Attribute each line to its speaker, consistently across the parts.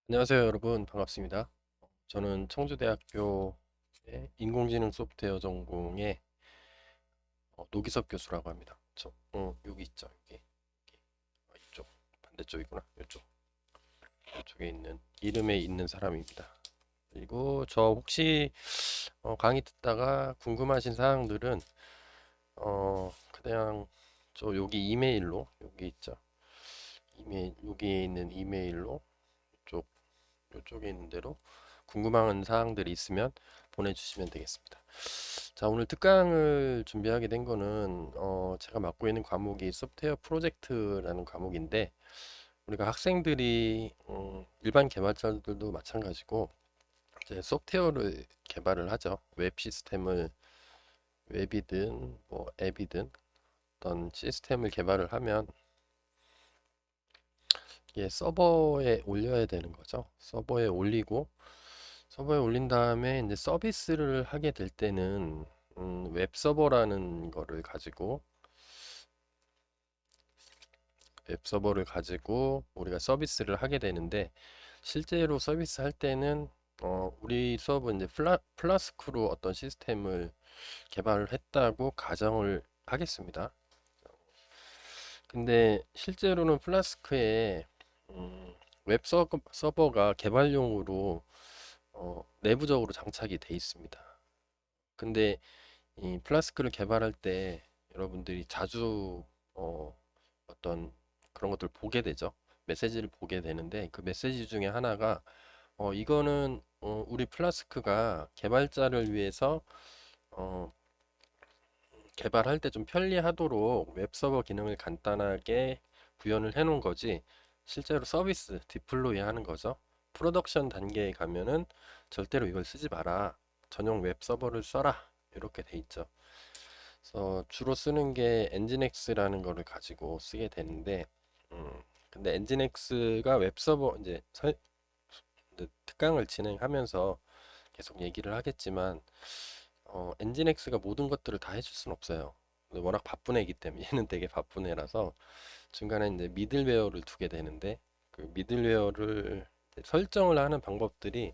Speaker 1: 안녕하세요, 여러분. 반갑습니다. 저는 청주대학교 인공지능 소프트웨어 전공의 노기섭 교수라고 합니다. 여기 있죠. 여기. 이쪽. 반대쪽이구나. 이쪽에 있는, 이름에 있는 사람입니다. 그리고 저 혹시 강의 듣다가 궁금하신 사항들은 그냥 저 여기 이메일로, 여기 있죠. 여기에 있는 이메일로 이쪽 이쪽에 있는 대로 궁금한 사항들이 있으면 보내주시면 되겠습니다. 자, 오늘 특강을 준비하게 된 거는 제가 맡고 있는 과목이 소프트웨어 프로젝트라는 과목인데 우리가 학생들이 일반 개발자들도 마찬가지고 이제 소프트웨어를 개발을 하죠. 웹 시스템을 웹이든 뭐 앱이든 어떤 시스템을 개발을 하면 이게 서버에 올려야 되는 거죠. 서버에 올린 다음에 이제 서비스를 하게 될 때는 웹 서버라는 거를 가지고 웹 서버를 가지고 우리가 서비스를 하게 되는데 실제로 서비스 할 때는 우리 수업은 이제 플라스크로 어떤 시스템을 개발을 했다고 가정을 하겠습니다. 근데 실제로는 플라스크에 음, 웹 서버가 개발용으로 내부적으로 장착이 돼 있습니다. 근데 이 플라스크를 개발할 때 여러분들이 자주 어떤 그런 것들을 보게 되죠. 메시지를 보게 되는데 그 메시지 중에 하나가 이거는 우리 플라스크가 개발자를 위해서 어, 개발할 때 좀 편리하도록 웹서버 기능을 간단하게 구현을 해 놓은 거지 실제로 서비스 디플로이 하는 거죠. 프로덕션 단계에 가면은 절대로 이걸 쓰지 마라. 전용 웹서버를 써라. 이렇게 돼 있죠. 그래서 주로 쓰는 게 엔진엑스라는 거를 가지고 쓰게 되는데, 근데 엔진엑스가 웹서버 이제 특강을 진행하면서 계속 얘기를 하겠지만, 엔진엑스가 모든 것들을 다 해줄 수는 없어요. 근데 워낙 바쁜 애기 때문에 얘는 되게 바쁜 애라서 중간에 이제 미들웨어를 두게 되는데 그 미들웨어를 이제 설정을 하는 방법들이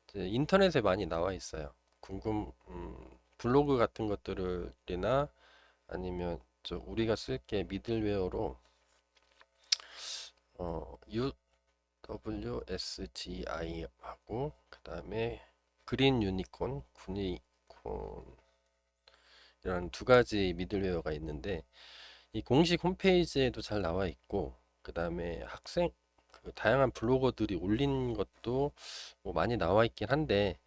Speaker 1: 이제 인터넷에 많이 나와 있어요. 블로그 같은 것들이나 아니면 저 우리가 쓸 게 미들웨어로 UWSGI 하고 그다음에 그린 유니콘, 구니콘이라는 두 가지 미들웨어가 있는데 이 공식 홈페이지에도 잘 나와 있고 그다음에 그 다양한 블로거들이 올린 것도 뭐 많이 나와 있긴 한데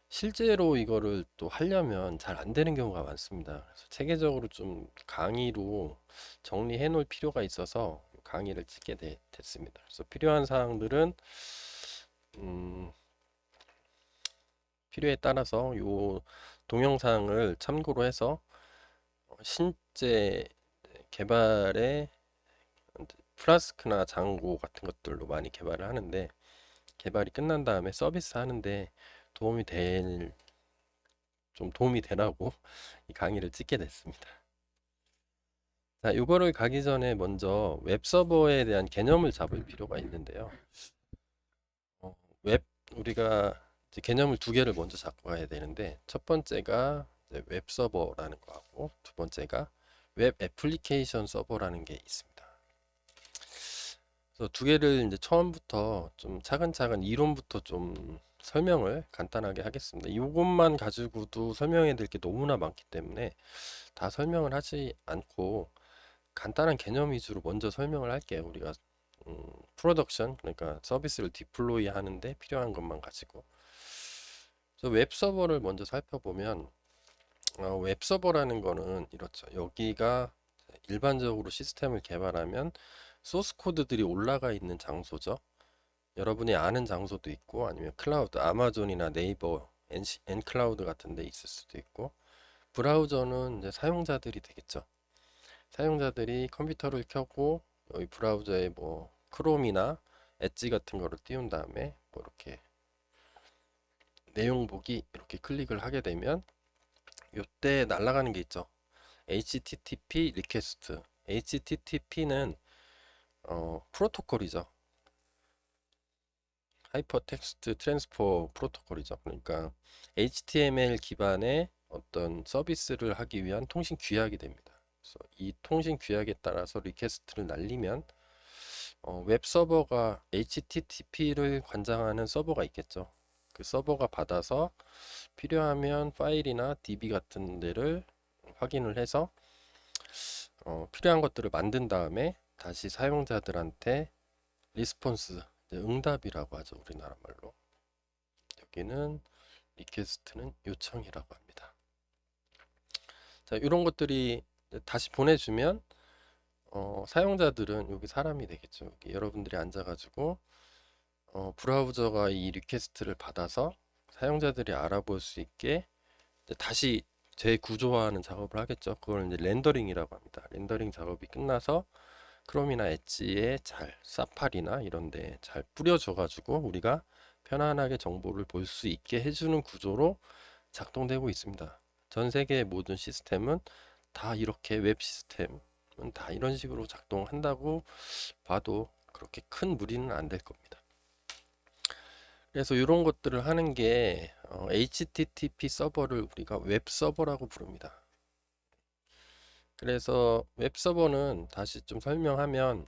Speaker 1: 실제로 이거를 또 하려면 잘 안 되는 경우가 많습니다. 그래서 체계적으로 좀 강의로 정리해 놓을 필요가 있어서 강의를 됐습니다. 그래서 필요한 사항들은 음, 필요에 따라서 요 동영상을 참고로 해서 실제 개발에 플라스크나 장고 같은 것들로 많이 개발을 하는데 개발이 끝난 다음에 서비스 하는데 도움이 될, 좀 도움이 되라고 이 강의를 찍게 됐습니다. 자, 요거를 가기 전에 먼저 웹 서버에 대한 개념을 잡을 필요가 있는데요. 어, 웹, 우리가 이제 개념을 두 개를 먼저 잡고 가야 되는데, 첫 번째가 이제 웹 서버라는 거하고, 두 번째가 웹 애플리케이션 서버라는 게 있습니다. 그래서 두 개를 이제 처음부터 좀 차근차근 이론부터 좀 설명을 간단하게 하겠습니다. 이것만 가지고도 설명해야 될 게 너무나 많기 때문에 다 설명을 하지 않고 간단한 개념 위주로 먼저 설명을 할게요. 우리가 프로덕션 그러니까 서비스를 디플로이 하는데 필요한 것만 가지고 그래서 웹 서버를 먼저 살펴보면 웹 서버라는 거는 이렇죠. 여기가 일반적으로 시스템을 개발하면 소스 코드들이 올라가 있는 장소죠. 여러분이 아는 장소도 있고 아니면 클라우드, 아마존이나 네이버, 엔클라우드 같은 데 있을 수도 있고 브라우저는 이제 사용자들이 되겠죠. 사용자들이 컴퓨터를 켜고 여기 브라우저에 뭐 크롬이나 엣지 같은 거를 띄운 다음에 뭐 이렇게 내용 보기 이렇게 클릭을 하게 되면 이때 날아가는 게 있죠. HTTP 리퀘스트. HTTP는 프로토콜이죠. 하이퍼텍스트 트랜스퍼 프로토콜이죠. 그러니까 HTML 기반의 어떤 서비스를 하기 위한 통신 규약이 됩니다. 그래서 이 통신 규약에 따라서 리퀘스트를 날리면 웹 서버가 HTTP를 관장하는 서버가 있겠죠. 그 서버가 받아서 필요하면 파일이나 DB 같은 데를 확인을 해서 필요한 것들을 만든 다음에 다시 사용자들한테 리스폰스, 응답이라고 하죠. 우리나라 말로. 여기는 리퀘스트는 요청이라고 합니다. 자, 이런 것들이 다시 보내주면 사용자들은 여기 사람이 되겠죠. 여기 여러분들이 앉아가지고 브라우저가 이 리퀘스트를 받아서 사용자들이 알아볼 수 있게 이제 다시 재구조화하는 작업을 하겠죠. 그걸 이제 렌더링이라고 합니다. 렌더링 작업이 끝나서 크롬이나 엣지에 잘, 사파리나 이런 데 잘 뿌려줘 가지고 우리가 편안하게 정보를 볼 수 있게 해주는 구조로 작동되고 있습니다. 전 세계의 모든 시스템은 다 이렇게, 웹 시스템은 다 이런 식으로 작동한다고 봐도 그렇게 큰 무리는 안 될 겁니다. 그래서 이런 것들을 하는 게 HTTP 서버를 우리가 웹 서버라고 부릅니다. 그래서 웹 서버는 다시 좀 설명하면,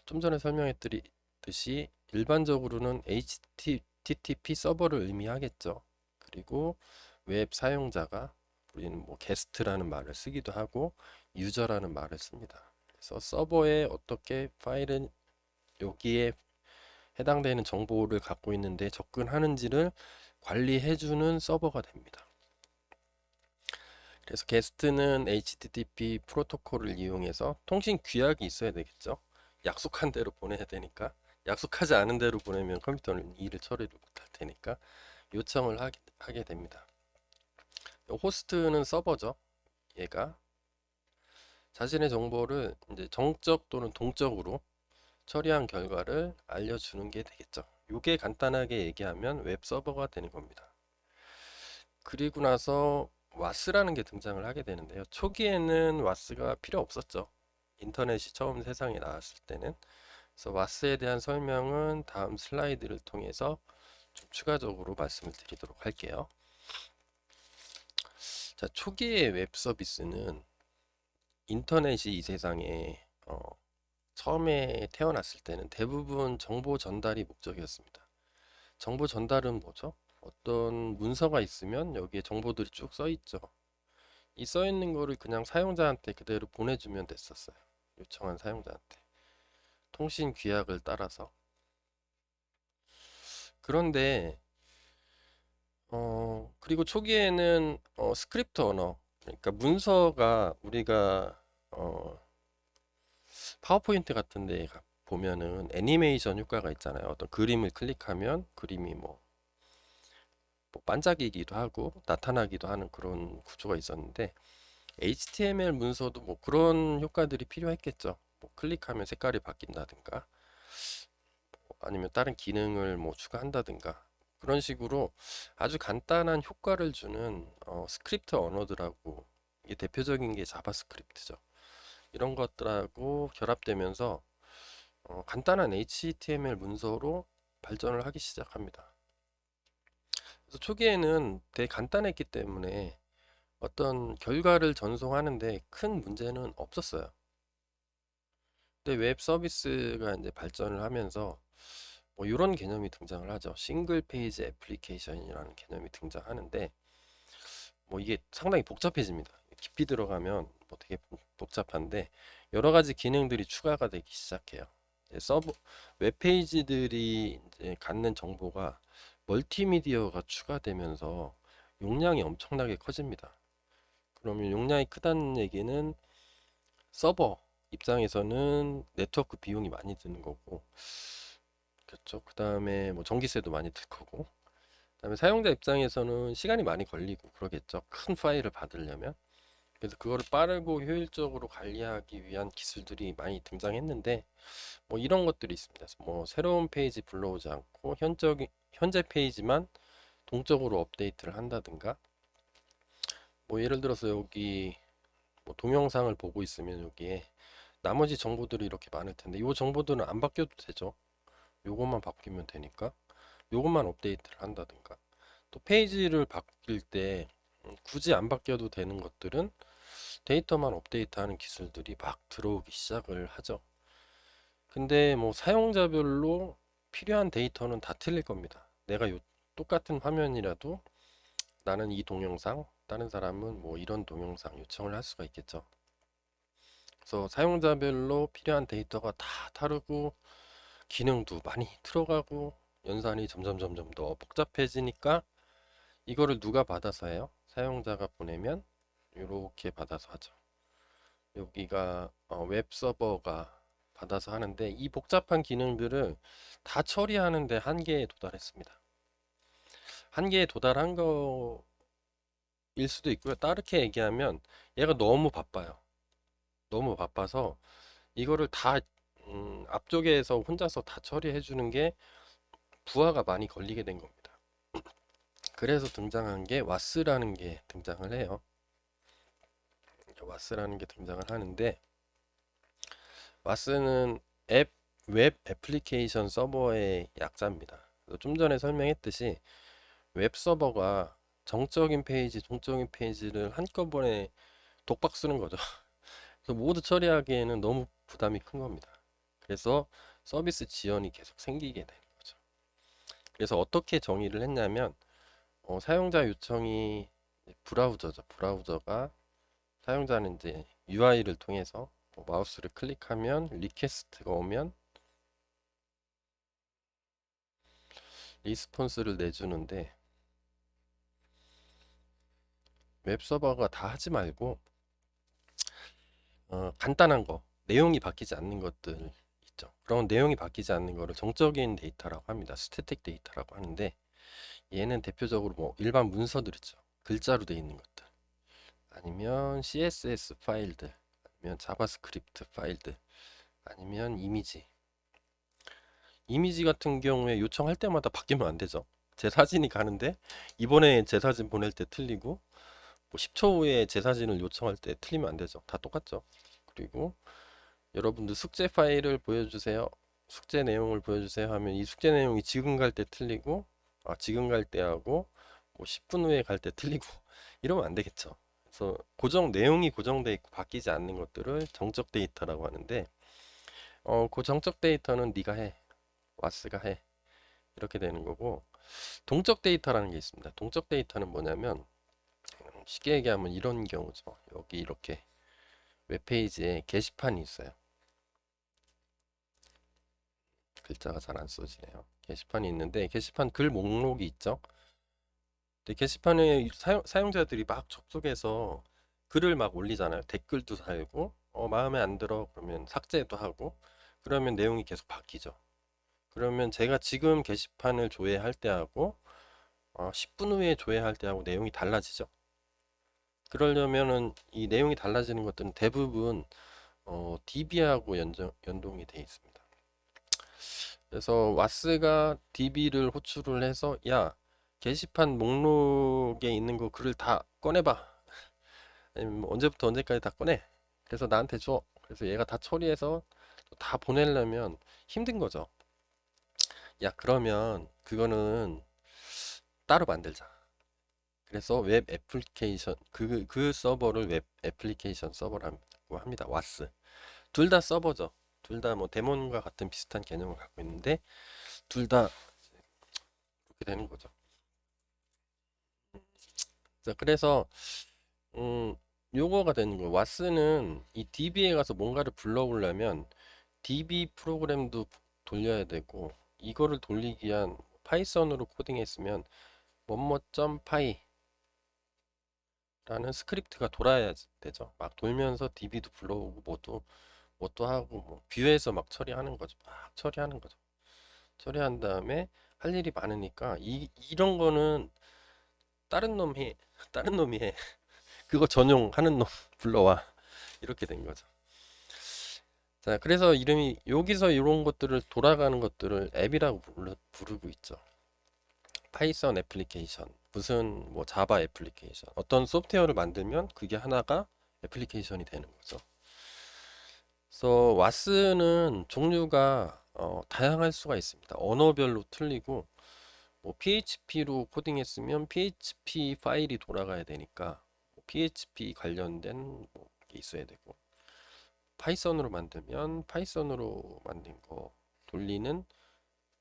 Speaker 1: 좀 전에 설명했듯이 일반적으로는 HTTP 서버를 의미하겠죠. 그리고 웹 사용자가, 우리는 뭐 게스트라는 말을 쓰기도 하고 유저라는 말을 씁니다. 그래서 서버에 어떻게 파일은 여기에 해당되는 정보를 갖고 있는데 접근하는지를 관리해주는 서버가 됩니다. 그래서 게스트는 HTTP 프로토콜을 이용해서 통신 규약이 있어야 되겠죠. 약속한 대로 보내야 되니까. 약속하지 않은 대로 보내면 컴퓨터는 일을 처리를 못할 테니까 요청을 하게 됩니다. 호스트는 서버죠. 얘가 자신의 정보를 이제 정적 또는 동적으로 처리한 결과를 알려주는 게 되겠죠. 이게 간단하게 얘기하면 웹 서버가 되는 겁니다. 그리고 나서 와스라는 게 등장을 하게 되는데요. 초기에는 와스가 필요 없었죠. 인터넷이 처음 세상에 나왔을 때는. 그래서 와스에 대한 설명은 다음 슬라이드를 통해서 좀 추가적으로 말씀을 드리도록 할게요. 자, 초기의 웹 서비스는 인터넷이 이 세상에 처음에 태어났을 때는 대부분 정보 전달이 목적이었습니다. 정보 전달은 뭐죠? 어떤 문서가 있으면 여기에 정보들이 쭉 써 있죠. 이 써 있는 거를 그냥 사용자한테 그대로 보내주면 됐었어요. 요청한 사용자한테. 통신 규약을 따라서. 그런데 그리고 초기에는 스크립트 언어, 그러니까 문서가 우리가 파워포인트 같은 데 보면은 애니메이션 효과가 있잖아요. 어떤 그림을 클릭하면 그림이 뭐 반짝이기도 하고 나타나기도 하는 그런 구조가 있었는데, HTML 문서도 뭐 그런 효과들이 필요했겠죠. 뭐 클릭하면 색깔이 바뀐다든가 아니면 다른 기능을 뭐 추가한다든가 그런 식으로 아주 간단한 효과를 주는 스크립트 언어들하고, 이게 대표적인 게 자바스크립트죠. 이런 것들하고 결합되면서 간단한 HTML 문서로 발전을 하기 시작합니다. 그래서 초기에는 되게 간단했기 때문에 어떤 결과를 전송하는데 큰 문제는 없었어요. 근데 웹 서비스가 이제 발전을 하면서 뭐 이런 개념이 등장을 하죠. 싱글 페이지 애플리케이션이라는 개념이 등장하는데, 뭐 이게 상당히 복잡해집니다. 깊이 들어가면 뭐 되게 복잡한데 여러 가지 기능들이 추가가 되기 시작해요. 이제 웹 페이지들이 이제 갖는 정보가 멀티미디어가 추가되면서 용량이 엄청나게 커집니다. 그러면 용량이 크다는 얘기는 서버 입장에서는 네트워크 비용이 많이 드는 거고, 그렇죠. 그 다음에 뭐 전기세도 많이 들 거고, 그 다음에 사용자 입장에서는 시간이 많이 걸리고 그러겠죠. 큰 파일을 받으려면. 그래서 그거를 빠르고 효율적으로 관리하기 위한 기술들이 많이 등장했는데, 뭐 이런 것들이 있습니다. 뭐 새로운 페이지 불러오지 않고 현재 페이지만 동적으로 업데이트를 한다든가, 뭐 예를 들어서 여기 뭐 동영상을 보고 있으면 여기에 나머지 정보들이 이렇게 많을 텐데 이 정보들은 안 바뀌어도 되죠. 요것만 바뀌면 되니까. 요것만 업데이트를 한다든가, 또 페이지를 바뀔 때 굳이 안 바뀌어도 되는 것들은 데이터만 업데이트하는 기술들이 막 들어오기 시작을 하죠. 근데 뭐 사용자별로 필요한 데이터는 다 틀릴 겁니다. 내가 똑같은 화면이라도 나는 이 동영상, 다른 사람은 뭐 이런 동영상 요청을 할 수가 있겠죠. 그래서 사용자별로 필요한 데이터가 다 다르고 기능도 많이 들어가고 연산이 점점 더 복잡해지니까 이거를 누가 받아서 해요? 사용자가 보내면 이렇게 받아서 하죠. 여기가 웹 서버가 받아서 하는데 이 복잡한 기능들을 다 처리하는데 한계에 도달했습니다. 한계에 도달한 거일 수도 있고요. 다르게 얘기하면 얘가 너무 바빠요. 너무 바빠서 이거를 다 앞쪽에서 혼자서 다 처리해 주는 게 부하가 많이 걸리게 된 겁니다. 그래서 등장한 게 와스라는 게 등장을 해요. 와스라는 게 등장을 하는데 와스는 웹 애플리케이션 서버의 약자입니다. 좀 전에 설명했듯이 웹 서버가 정적인 페이지, 동적인 페이지를 한꺼번에 독박 쓰는 거죠. 그래서 모두 처리하기에는 너무 부담이 큰 겁니다. 그래서 서비스 지연이 계속 생기게 되는 거죠. 그래서 어떻게 정의를 했냐면 사용자 요청이 브라우저죠. 브라우저가 사용자는 이제 UI를 통해서 마우스를 클릭하면 리퀘스트가 오면 리스폰스를 내주는데 웹서버가 다 하지 말고 간단한 거 내용이 바뀌지 않는 것들 있죠. 그런 내용이 바뀌지 않는 거를 정적인 데이터라고 합니다. 스태틱 데이터라고 하는데 얘는 대표적으로 뭐 일반 문서들 있죠. 글자로 되어 있는 것들 아니면 CSS 파일들 아니면 자바스크립트 파일들 아니면 이미지 같은 경우에 요청할 때마다 바뀌면 안 되죠. 제 사진이 가는데 이번에 제 사진 보낼 때 틀리고 뭐 10초 후에 제 사진을 요청할 때 틀리면 안 되죠. 다 똑같죠. 그리고 여러분들 숙제 파일을 보여주세요. 숙제 내용을 보여주세요 하면 이 숙제 내용이 지금 갈 때 틀리고 지금 갈 때 하고 뭐 10분 후에 갈 때 틀리고 이러면 안 되겠죠. 그래서 내용이 고정돼 있고 바뀌지 않는 것들을 정적 데이터라고 하는데 그 정적 데이터는 네가 해. 와스가 해. 이렇게 되는 거고 동적 데이터라는 게 있습니다. 동적 데이터는 뭐냐면 쉽게 얘기하면 이런 경우죠. 여기 이렇게 웹페이지에 게시판이 있어요. 글자가 잘 안 써지네요. 게시판이 있는데 게시판 글 목록이 있죠. 근데 게시판에 사용자들이 막 접속해서 글을 막 올리잖아요. 댓글도 달고 마음에 안 들어 그러면 삭제도 하고 그러면 내용이 계속 바뀌죠. 그러면 제가 지금 게시판을 조회할 때하고 10분 후에 조회할 때하고 내용이 달라지죠. 그러려면은 이 내용이 달라지는 것들은 대부분 DB하고 연동이 되어 있습니다. 그래서 와스가 DB를 호출을 해서 야 게시판 목록에 있는 거 글을 다 꺼내봐. 아니면 뭐 언제부터 언제까지 다 꺼내. 그래서 나한테 줘. 그래서 얘가 다 처리해서 다 보내려면 힘든 거죠. 야 그러면 그거는 따로 만들자. 그래서 웹 애플리케이션 그 서버를 웹 애플리케이션 서버라고 합니다. 와스. 둘 다 서버죠. 둘 다 뭐 데몬과 같은 비슷한 개념을 갖고 있는데 둘 다 그렇게 되는 거죠. 자, 그래서 음 요거가 되는 거예요. 와스는 이 DB에 가서 뭔가를 불러오려면 DB 프로그램도 돌려야 되고 이거를 돌리기 위한 파이썬으로 코딩했으면 뭐뭐.py 라는 스크립트가 돌아야 되죠. 막 돌면서 DB도 불러오고 뭐도 하고 뭐 뷰에서 막 처리하는 거죠. 막 처리하는 거죠. 처리한 다음에 할 일이 많으니까 이런 거는 다른 놈이 해. 다른 놈이 해. 그거 전용하는 놈 불러와. 이렇게 된 거죠. 자, 그래서 이름이 여기서 이런 것들을 돌아가는 것들을 앱이라고 부르고 있죠. 파이썬 애플리케이션, 무슨 뭐 자바 애플리케이션, 어떤 소프트웨어를 만들면 그게 하나가 애플리케이션이 되는 거죠. 그래서 와스는 종류가 다양할 수가 있습니다. 언어별로 틀리고 뭐 PHP로 코딩했으면 PHP 파일이 돌아가야 되니까 PHP 관련된 뭐게 있어야 되고, 파이썬으로 만들면 파이썬으로 만든 거 돌리는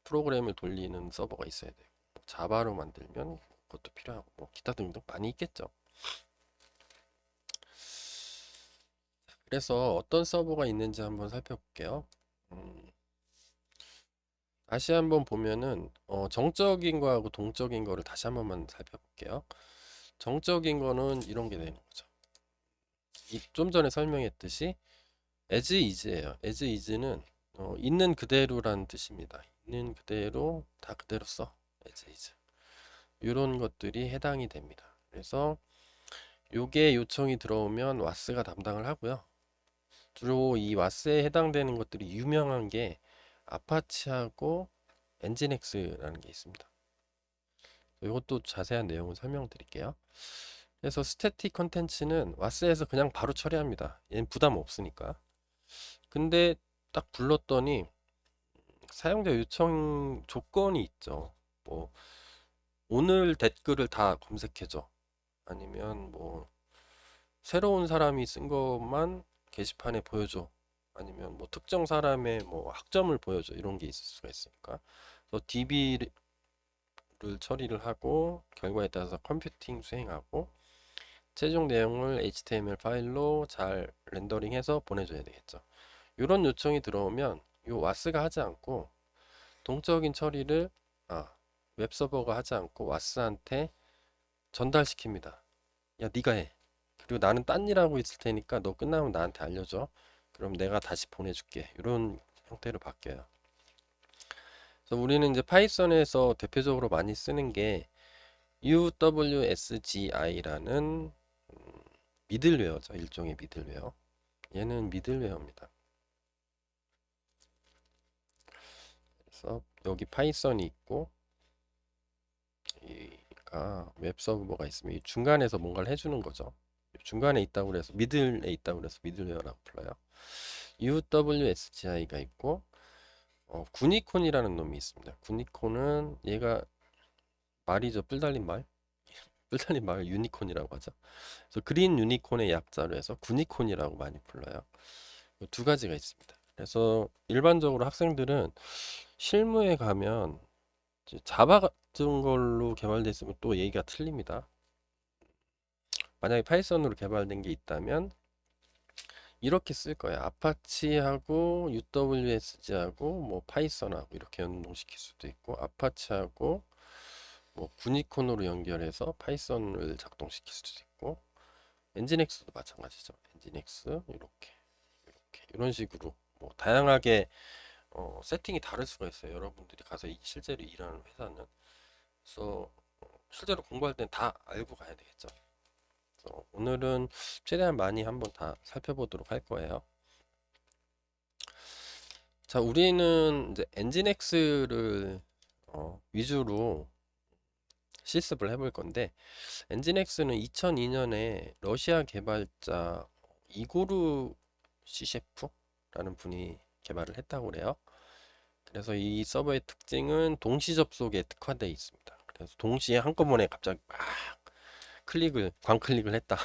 Speaker 1: 프로그램을 돌리는 서버가 있어야 되고, 자바로 만들면 그것도 필요하고, 뭐 기타 등등 많이 있겠죠. 그래서 어떤 서버가 있는지 한번 살펴볼게요. 음, 다시 한번 보면은 정적인 거하고 동적인 거를 다시 한 번만 살펴볼게요. 정적인 거는 이런 게 되는 거죠. 좀 전에 설명했듯이 as is예요. as is는 있는 그대로라는 뜻입니다. 있는 그대로 다 그대로 써. as is. 이런 것들이 해당이 됩니다. 그래서 요게 요청이 들어오면 와스가 담당을 하고요. 주로 이 와스에 해당되는 것들이 유명한 게 아파치하고 엔진엑스라는 게 있습니다. 이것도 자세한 내용을 설명드릴게요. 그래서 스태틱 컨텐츠는 와스에서 그냥 바로 처리합니다. 얘는 부담 없으니까. 근데 딱 불렀더니 사용자 요청 조건이 있죠. 뭐 오늘 댓글을 다 검색해줘. 아니면 뭐 새로운 사람이 쓴 것만 게시판에 보여줘. 아니면 뭐 특정 사람의 뭐 학점을 보여줘. 이런 게 있을 수가 있으니까. 그래서 DB를 처리를 하고 결과에 따라서 컴퓨팅 수행하고 최종 내용을 HTML 파일로 잘 렌더링해서 보내줘야 되겠죠. 이런 요청이 들어오면 요 와스가 하지 않고 동적인 처리를 웹서버가 하지 않고 와스한테 전달시킵니다. 야, 네가 해. 그리고 나는 딴 일 하고 있을 테니까 너 끝나면 나한테 알려줘. 그럼 내가 다시 보내줄게. 이런 형태로 바뀌어요. 그래서 우리는 이제 파이썬에서 대표적으로 많이 쓰는 게 UWSGI라는 미들웨어죠. 일종의 미들웨어. 얘는 미들웨어입니다. 그래서 여기 파이썬이 있고 가 웹서버가 있으면 이 중간에서 뭔가를 해주는 거죠. 중간에 있다고 그래서 미들에 있다고 그래서 미들웨어라고 불러요. UWSGI가 있고 구니콘이라는 놈이 있습니다. 구니콘은 얘가 말이죠. 뿔 달린 말. 뿔 달린 말을 유니콘이라고 하죠. 그래서 그린 유니콘의 약자로 해서 구니콘이라고 많이 불러요. 두 가지가 있습니다. 그래서 일반적으로 학생들은 실무에 가면 이제 자바 같은 걸로 개발돼 있으면 또 얘기가 틀립니다. 만약에 파이썬으로 개발된 게 있다면 이렇게 쓸 거예요. 아파치하고 UWSG하고 뭐 파이썬하고 이렇게 연동시킬 수도 있고, 아파치하고 뭐 구니콘으로 연결해서 파이썬을 작동시킬 수도 있고, 엔진엑스도 마찬가지죠. 엔진엑스 이렇게 이런 식으로 뭐 다양하게 세팅이 다를 수가 있어요. 여러분들이 가서 실제로 일하는 회사는. 그래서 실제로 공부할 땐 다 알고 가야 되겠죠. 그래서 오늘은 최대한 많이 한번 다 살펴보도록 할 거예요. 자, 우리는 이제 엔진엑스를 위주로 실습을 해볼 건데, 엔진엑스는 2002년에 러시아 개발자 이고르 시셰프라는 분이 개발을 했다고 그래요. 그래서 이 서버의 특징은 동시 접속에 특화되어 있습니다. 그래서 동시에 한꺼번에 갑자기 막 광클릭을 했다.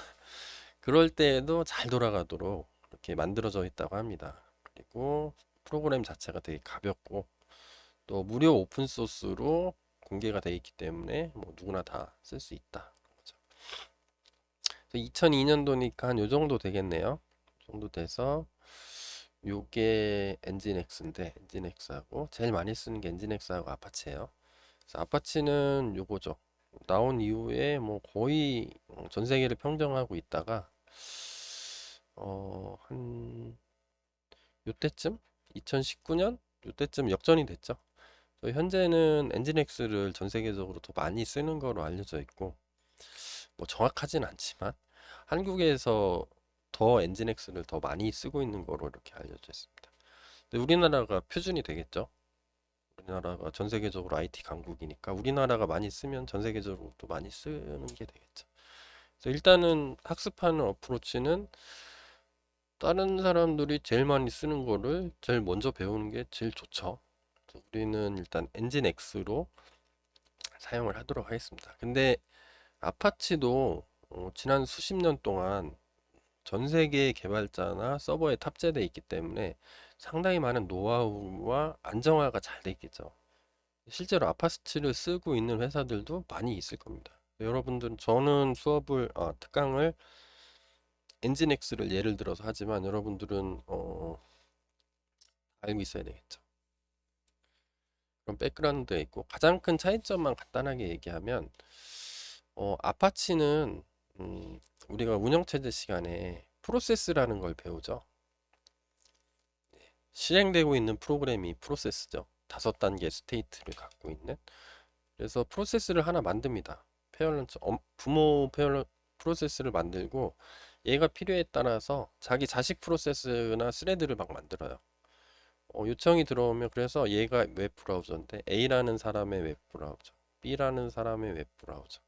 Speaker 1: 그럴 때에도 잘 돌아가도록 이렇게 만들어져 있다고 합니다. 그리고 프로그램 자체가 되게 가볍고 또 무료 오픈 소스로 공개가 되어 있기 때문에 뭐 누구나 다 쓸 수 있다. 2002년도니까 한 요 정도 되겠네요. 이 정도 돼서 요게 엔진엑스인데 엔진엑스하고 제일 많이 쓰는 게 엔진엑스하고 아파치예요. 그래서 아파치는 요거죠. 나온 이후에 뭐 거의 전 세계를 평정하고 있다가 한 요때쯤 2019년 요때쯤 역전이 됐죠. 현재는 엔진엑스를 전 세계적으로 더 많이 쓰는 거로 알려져 있고 뭐 정확하진 않지만 한국에서 더 엔진엑스를 더 많이 쓰고 있는 거로 이렇게 알려져 있습니다. 근데 우리나라가 표준이 되겠죠. 우리나라가 전 세계적으로 IT 강국이니까 우리나라가 많이 쓰면 전 세계적으로 또 많이 쓰는 게 되겠죠. 그래서 일단은 학습하는 어프로치는 다른 사람들이 제일 많이 쓰는 거를 제일 먼저 배우는 게 제일 좋죠. 그래서 우리는 일단 엔진엑스로 사용을 하도록 하겠습니다. 근데 아파치도 지난 수십 년 동안 전 세계의 개발자나 서버에 탑재되어 있기 때문에 상당히 많은 노하우와 안정화가 잘 돼 있겠죠. 실제로 아파치를 쓰고 있는 회사들도 많이 있을 겁니다. 여러분들은 저는 특강을 엔진엑스를 예를 들어서 하지만 여러분들은 알고 있어야 되겠죠. 그런 백그라운드에 있고 가장 큰 차이점만 간단하게 얘기하면 아파치는 우리가 운영체제 시간에 프로세스라는 걸 배우죠. 실행되고 있는 프로그램이 프로세스죠. 5단계 스테이트를 갖고 있는. 그래서 프로세스를 하나 만듭니다. 부모 프로세스를 만들고 얘가 필요에 따라서 자기 자식 프로세스나 스레드를 막 만들어요. 요청이 들어오면 그래서 얘가 웹브라우저인데 A라는 사람의 웹브라우저, B라는 사람의 웹브라우저,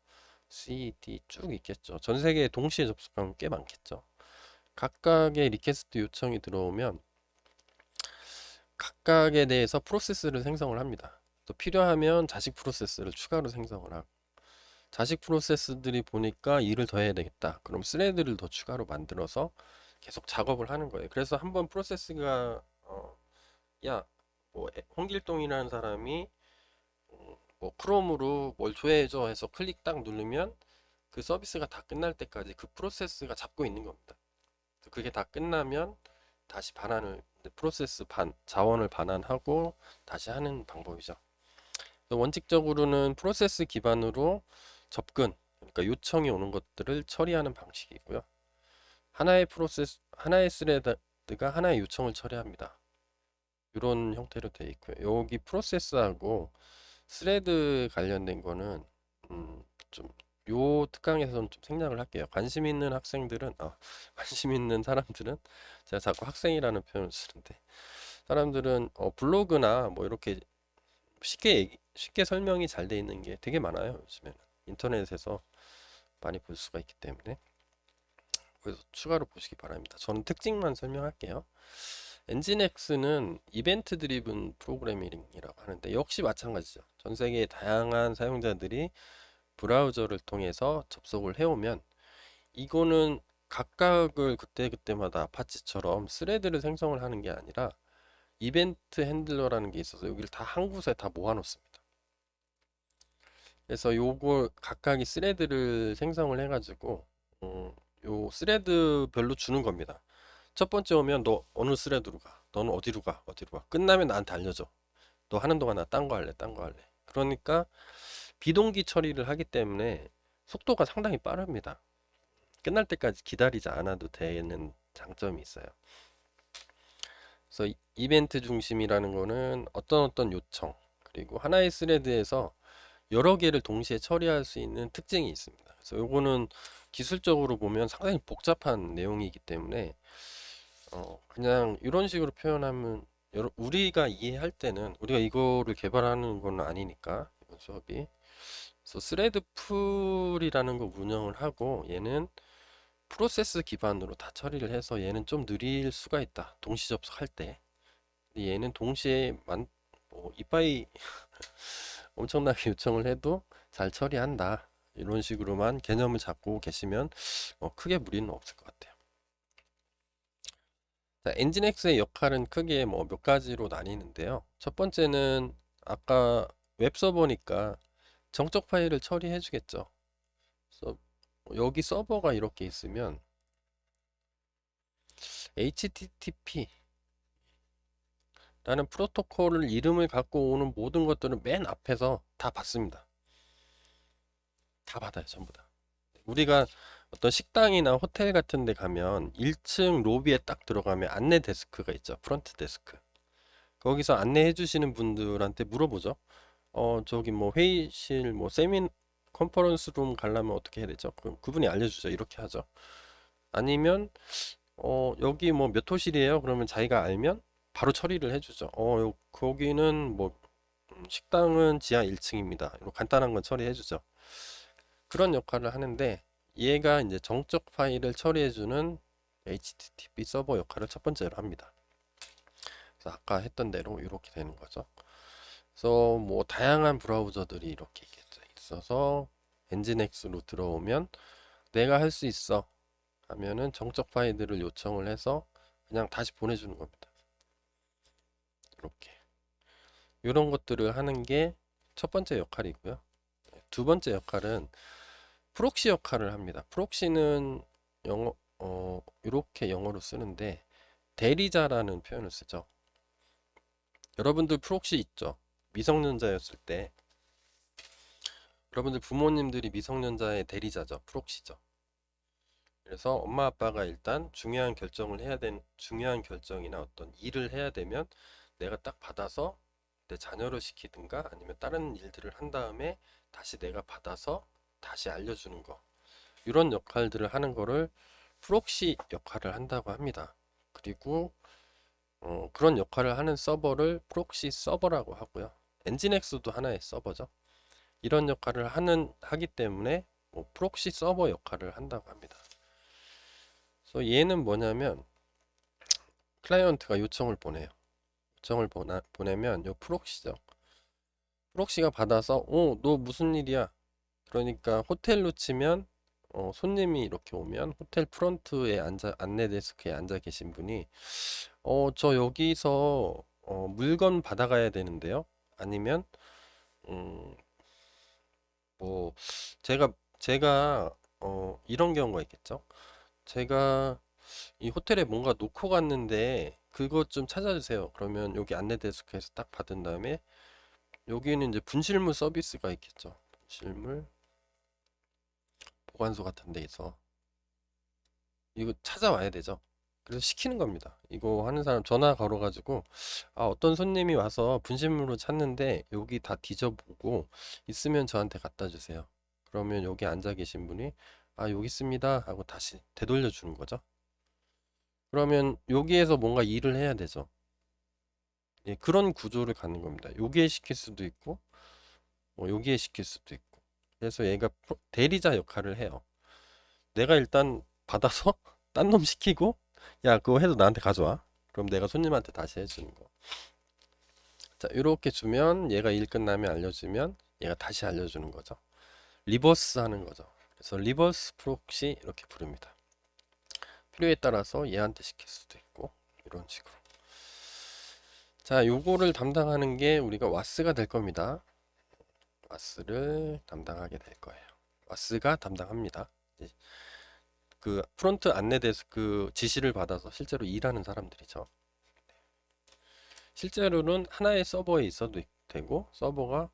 Speaker 1: C, D 쭉 있겠죠. 전 세계에 동시에 접속하면 꽤 많겠죠. 각각의 리퀘스트 요청이 들어오면 각각에 대해서 프로세스를 생성을 합니다. 또 필요하면 자식 프로세스를 추가로 생성을 하고 자식 프로세스들이 보니까 일을 더 해야 되겠다. 그럼 스레드를 더 추가로 만들어서 계속 작업을 하는 거예요. 그래서 한번 프로세스가 야, 뭐 홍길동이라는 사람이 뭐 크롬으로 뭘 조회해줘 해서 클릭 딱 누르면 그 서비스가 다 끝날 때까지 그 프로세스가 잡고 있는 겁니다. 그게 다 끝나면 다시 자원을 반환하고 다시 하는 방법이죠. 원칙적으로는 프로세스 기반으로 그러니까 요청이 오는 것들을 처리하는 방식이고요. 하나의 스레드가 하나의 요청을 처리합니다. 이런 형태로 되어 있고요. 여기 프로세스하고 스레드 관련된 거는 좀 요 특강에서는 좀 생략을 할게요. 관심 있는 관심 있는 사람들은 제가 자꾸 학생이라는 표현을 쓰는데 사람들은 블로그나 뭐 이렇게 쉽게 설명이 잘 돼 있는 게 되게 많아요. 요즘에는 인터넷에서 많이 볼 수가 있기 때문에 그래서 추가로 보시기 바랍니다. 저는 특징만 설명할게요. 엔진엑스는 이벤트 드리븐 프로그래밍이라고 하는데 역시 마찬가지죠. 전 세계의 다양한 사용자들이 브라우저를 통해서 접속을 해오면 이거는 각각을 그때그때마다 아파치처럼 스레드를 생성을 하는 게 아니라 이벤트 핸들러라는 게 있어서 여기를 다 한 곳에 다 모아 놓습니다. 그래서 요걸 각각이 스레드를 생성을 해가지고 요 스레드별로 주는 겁니다. 첫 번째 오면 너 어느 스레드로 가? 너는 어디로 가? 어디로 가? 끝나면 나한테 알려줘. 너 하는 동안 나 딴 거 할래, 딴 거 할래. 그러니까 비동기 처리를 하기 때문에 속도가 상당히 빠릅니다. 끝날 때까지 기다리지 않아도 되는 장점이 있어요. 그래서 이벤트 중심이라는 거는 어떤 요청, 그리고 하나의 스레드에서 여러 개를 동시에 처리할 수 있는 특징이 있습니다. 그래서 요거는 기술적으로 보면 상당히 복잡한 내용이기 때문에 그냥 이런 식으로 표현하면 우리가 이해할 때는 우리가 이거를 개발하는 건 아니니까 이번 수업이 그래서 스레드 풀이라는 거 운영을 하고 얘는 프로세스 기반으로 다 처리를 해서 얘는 좀 느릴 수가 있다. 동시 접속할 때. 근데 얘는 동시에 이빠이 엄청나게 요청을 해도 잘 처리한다. 이런 식으로만 개념을 잡고 계시면 크게 무리는 없을 것 같아요. 자, 엔진엑스의 역할은 크게 뭐 몇 가지로 나뉘는데요. 첫 번째는 아까 웹서버니까 정적 파일을 처리해 주겠죠. 그래서 여기 서버가 이렇게 있으면 HTTP 라는 프로토콜을 이름을 갖고 오는 모든 것들은 맨 앞에서 다 받습니다. 다 받아요, 전부 다. 우리가 어떤 식당이나 호텔 같은 데 가면 1층 로비에 딱 들어가면 안내 데스크가 있죠. 프런트 데스크. 거기서 안내해 주시는 분들한테 물어보죠. 저기 뭐 회의실, 뭐 컨퍼런스 룸 가려면 어떻게 해야 되죠? 그럼 그분이 알려주죠. 이렇게 하죠. 아니면, 여기 뭐 몇 호실이에요? 그러면 자기가 알면 바로 처리를 해주죠. 거기는 뭐, 식당은 지하 1층입니다. 이런 간단한 건 처리해주죠. 그런 역할을 하는데, 얘가 이제 정적 파일을 처리해주는 HTTP 서버 역할을 첫 번째로 합니다. 그래서 아까 했던 대로 이렇게 되는 거죠. 그래서 뭐 다양한 브라우저들이 이렇게 있겠죠. 있어서 엔진엑스로 들어오면 내가 할 수 있어 하면은 정적 파일들을 요청을 해서 그냥 다시 보내주는 겁니다. 이렇게 이런 것들을 하는 게 첫 번째 역할이고요. 두 번째 역할은 프록시 역할을 합니다. 프록시는 영어 이렇게 영어로 쓰는데 대리자라는 표현을 쓰죠. 여러분들 프록시 있죠? 미성년자였을 때 여러분들 부모님들이 미성년자의 대리자죠. 프록시죠. 그래서 엄마 아빠가 일단 중요한 결정이나 어떤 일을 해야 되면 내가 딱 받아서 내 자녀를 시키든가 아니면 다른 일들을 한 다음에 다시 내가 받아서 다시 알려주는 거. 이런 역할들을 하는 거를 프록시 역할을 한다고 합니다. 그리고 그런 역할을 하는 서버를 프록시 서버라고 하고요. 엔진엑스도 하나의 서버죠. 이런 역할을 하기 때문에 뭐 프록시 서버 역할을 한다고 합니다. 그래서 얘는 뭐냐면 클라이언트가 요청을 보내요. 요청을 보내면 요 프록시죠. 프록시가 받아서 너 무슨 일이야? 그러니까 호텔로 치면 손님이 이렇게 오면 호텔 프런트에 안내 데스크에 앉아 계신 분이 저 여기서 물건 받아가야 되는데요. 아니면 음, 뭐 제가 이런 경우가 있겠죠. 제가 이 호텔에 뭔가 놓고 갔는데 그것 좀 찾아주세요. 그러면 여기 안내 데스크에서 딱 받은 다음에 여기는 이제 분실물 서비스가 있겠죠. 분실물 보관소 같은 데에서 이거 찾아와야 되죠. 그래서 시키는 겁니다. 이거 하는 사람 전화 걸어가지고 어떤 손님이 와서 분실물을 찾는데 여기 다 뒤져보고 있으면 저한테 갖다 주세요. 그러면 여기 앉아 계신 분이 여기 있습니다 하고 다시 되돌려 주는 거죠. 그러면 여기에서 뭔가 일을 해야 되죠. 예, 그런 구조를 갖는 겁니다. 여기에 시킬 수도 있고 뭐 여기에 시킬 수도 있고. 그래서 얘가 대리자 역할을 해요. 내가 일단 받아서 딴 놈 시키고 야 그거 해서 나한테 가져와. 그럼 내가 손님한테 다시 해주는 거. 자 이렇게 주면 얘가 일 끝나면 알려주면 얘가 다시 알려주는 거죠. 리버스 하는 거죠. 그래서 리버스 프록시 이렇게 부릅니다. 필요에 따라서 얘한테 시킬 수도 있고 이런 식으로. 자 요거를 담당하는 게 우리가 와스가 될 겁니다. 와스를 담당하게 될 거예요. 와스가 담당합니다. 그 프론트 안내 데스크 지시를 받아서 실제로 일하는 사람들이죠. 실제로는 하나의 서버에 있어도 되고 서버가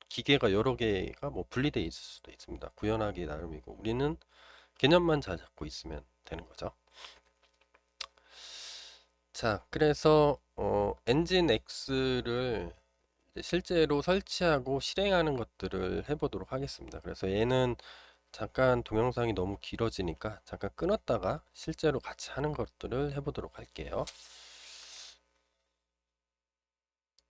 Speaker 1: 기계가 여러 개가 뭐 분리되어 있을 수도 있습니다. 구현하기 나름이고 우리는 개념만 잘 잡고 있으면 되는 거죠. 자, 그래서 엔진X를 실제로 설치하고 실행하는 것들을 해보도록 하겠습니다. 그래서 얘는 잠깐 동영상이 너무 길어지니까 잠깐 끊었다가 실제로 같이 하는 것들을 해보도록 할게요.